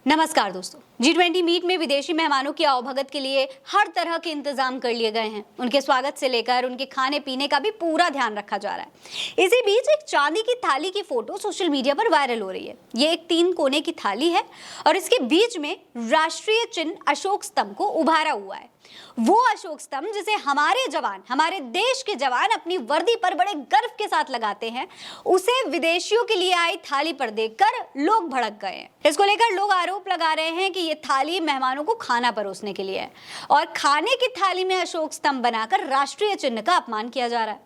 नमस्कार दोस्तों, G20 meet में विदेशी मेहमानों की आवभगत के लिए हर तरह के इंतजाम कर लिए गए हैं। उनके स्वागत से लेकर उनके खाने पीने का भी पूरा ध्यान रखा जा रहा है। इसी बीच एक चांदी की थाली की फोटो सोशल मीडिया पर वायरल हो रही है। ये एक 3 कोने की थाली है और इसके बीच में राष्ट्रीय चिन्ह अशोक स्तंभ को उभारा हुआ है। वो अशोक स्तंभ जिसे हमारे जवान, हमारे देश के जवान अपनी वर्दी पर बड़े गर्व के साथ लगाते हैं, उसे विदेशियों के लिए आई थाली पर देखकर लोग भड़क गए हैं। इसको लेकर लोग आरोप लगा रहे हैं कि ये थाली मेहमानों को खाना परोसने के लिए है और खाने की थाली में अशोक स्तंभ बनाकर राष्ट्रीय चिन्ह का अपमान किया जा रहा है।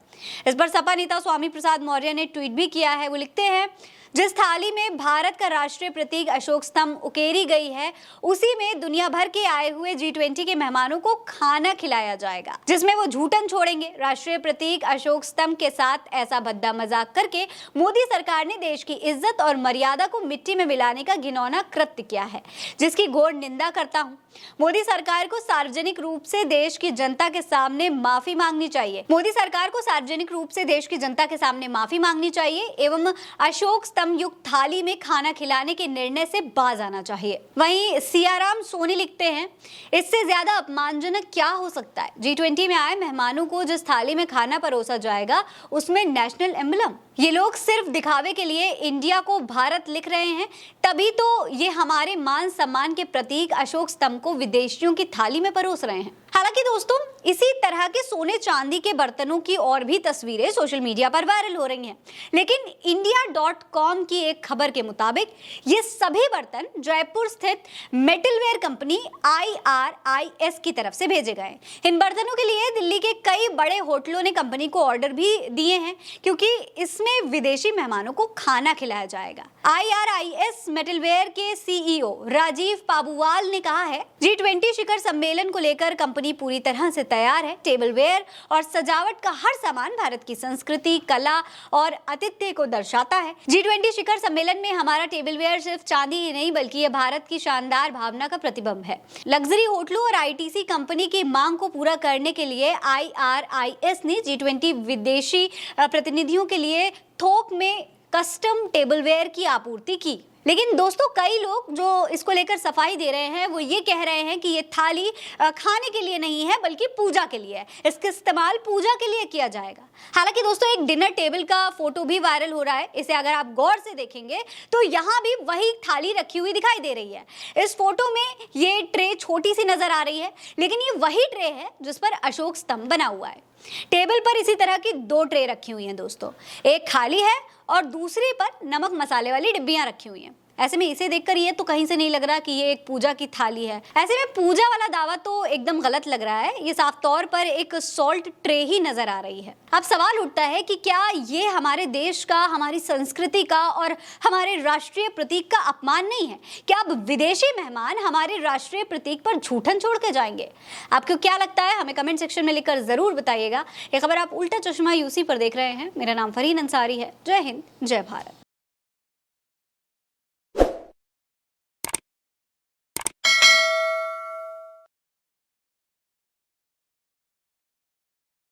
इस पर सपा नेता स्वामी प्रसाद मौर्य ने ट्वीट भी किया है। वो लिखते हैं, जिस थाली में भारत का राष्ट्रीय प्रतीक अशोक स्तंभ उकेरी गई है, उसी में दुनिया भर के आए हुए G20 के मेहमानों को खाना खिलाया जाएगा, जिसमें वो झूठन छोड़ेंगे। राष्ट्रीय प्रतीक अशोक स्तंभ के साथ ऐसा भद्दा मजाक करके मोदी सरकार ने देश की इज्जत और मर्यादा को मिट्टी में मिलाने का घिनौना कृत्य किया है, जिसकी घोर निंदा करता हूँ। मोदी सरकार को सार्वजनिक रूप से देश की जनता के सामने माफी मांगनी चाहिए। मोदी सरकार को सार्वजनिक रूप से देश की जनता के सामने माफी मांगनी चाहिए एवं अशोक स्तंभ युक्त थाली में खाना खिलाने के निर्णय से बाज आना चाहिए। वहीं सियाराम सोनी लिखते हैं, इससे ज्यादा अपमानजनक क्या हो सकता है। G20 में आए मेहमानों को जिस थाली में खाना परोसा जाएगा उसमें नेशनल एम्बलम। ये लोग सिर्फ दिखावे के लिए इंडिया को भारत लिख रहे हैं, तभी तो ये हमारे मान सम्मान के प्रतीक अशोक स्तंभ को विदेशियों की थाली में परोस रहे हैं। हालांकि दोस्तों, इसी तरह के सोने चांदी के बर्तनों की और भी तस्वीरें सोशल मीडिया पर वायरल हो रही हैं, लेकिन India.com की एक खबर के मुताबिक ये सभी बर्तन जयपुर स्थित मेटलवेयर कंपनी IRIS की तरफ से भेजे गए। इन बर्तनों के लिए दिल्ली के कई बड़े होटलों ने कंपनी को ऑर्डर भी दिए हैं, क्योंकि इसमें विदेशी मेहमानों को खाना खिलाया जाएगा। IRIS मेटलवेयर के CEO राजीव पाबुवाल ने कहा है, G20 शिखर सम्मेलन को लेकर कंपनी पूरी तरह से तैयार है। टेबलवेयर और सजावट का हर सामान भारत की संस्कृति, कला और आतिथ्य को दर्शाता है। G20 शिखर सम्मेलन में हमारा टेबलवेयर सिर्फ चांदी ही नहीं बल्कि ये भारत की शानदार भावना का प्रतिबिंब है। लग्जरी होटलों और ITC कंपनी की मांग को पूरा करने के लिए IRIS ने G20 विदेशी प्रतिनिधियों के लिए थोक में कस्टम टेबलवेयर की आपूर्ति की। लेकिन दोस्तों, कई लोग जो इसको लेकर सफाई दे रहे हैं वो ये कह रहे हैं कि ये थाली खाने के लिए नहीं है बल्कि पूजा के लिए है। इसका इस्तेमाल पूजा के लिए किया जाएगा। हालांकि दोस्तों, एक डिनर टेबल का फोटो भी वायरल हो रहा है। इसे अगर आप गौर से देखेंगे तो यहाँ भी वही थाली रखी हुई दिखाई दे रही है। इस फोटो में ये ट्रे छोटी सी नजर आ रही है, लेकिन ये वही ट्रे है जिस पर अशोक स्तंभ बना हुआ है। टेबल पर इसी तरह की 2 ट्रे रखी हुई हैं दोस्तों, एक खाली है और दूसरी पर नमक मसाले वाली डिब्बियां रखी हुई हैं। ऐसे में इसे देखकर ये तो कहीं से नहीं लग रहा कि ये एक पूजा की थाली है। ऐसे में पूजा वाला दावा तो एकदम गलत लग रहा है। ये साफ तौर पर एक सॉल्ट ट्रे ही नजर आ रही है। अब सवाल उठता है कि क्या ये हमारे देश का, हमारी संस्कृति का और हमारे राष्ट्रीय प्रतीक का अपमान नहीं है? क्या अब विदेशी मेहमान हमारे राष्ट्रीय प्रतीक पर झूठन छोड़ के जाएंगे? आपको क्या लगता है? हमें कमेंट सेक्शन में लिखकर जरूर बताइएगा। ये खबर आप उल्टा चश्मा UC पर देख रहे हैं। मेरा नाम फरहीन अंसारी है। जय हिंद, जय भारत।